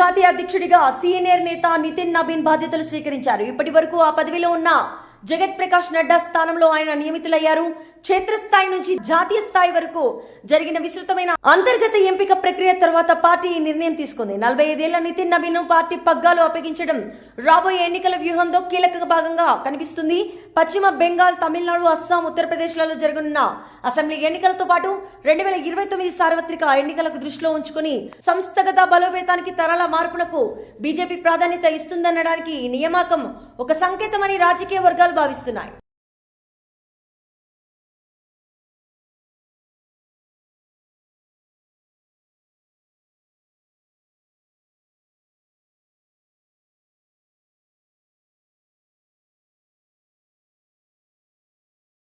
జాతీయ అధ్యక్షుడిగా సీనియర్ నేత నితిన్ నబీన్ బాధ్యతలు స్వీకరించారు. ఇప్పటి వరకు ఆ పదవిలో ఉన్న జగత్ ప్రకాష్ నడ్డా స్థానంలో ఆయన నియమితులయ్యారు. క్షేత్రస్థాయి నుంచి జాతీయ స్థాయి వరకు జరిగిన విస్తృతమైన అంతర్గత ఎంపిక ప్రక్రియ తర్వాత పార్టీ ఈ నిర్ణయం తీసుకుంది. 45 ఏళ్ల నితిన్ నబీన్ పార్టీ పగ్గాలు అప్పగించడం రాబోయే ఎన్నికల వ్యూహంలో కీలక భాగంగా కనిపిస్తుంది. పశ్చిమ బెంగాల్, తమిళనాడు, అస్సాం, ఉత్తరప్రదేశ్లలో జరగనున్న అసెంబ్లీ ఎన్నికలతో పాటు 2029 సార్వత్రిక ఎన్నికలకు దృష్టిలో ఉంచుకుని సంస్థగత బలోపేతానికి తరాల మార్పునకు బీజేపీ ప్రాధాన్యత ఇస్తుందనడానికి ఈ నియామకం ఒక సంకేతమని రాజకీయ వర్గాలు భావిస్తున్నాయి.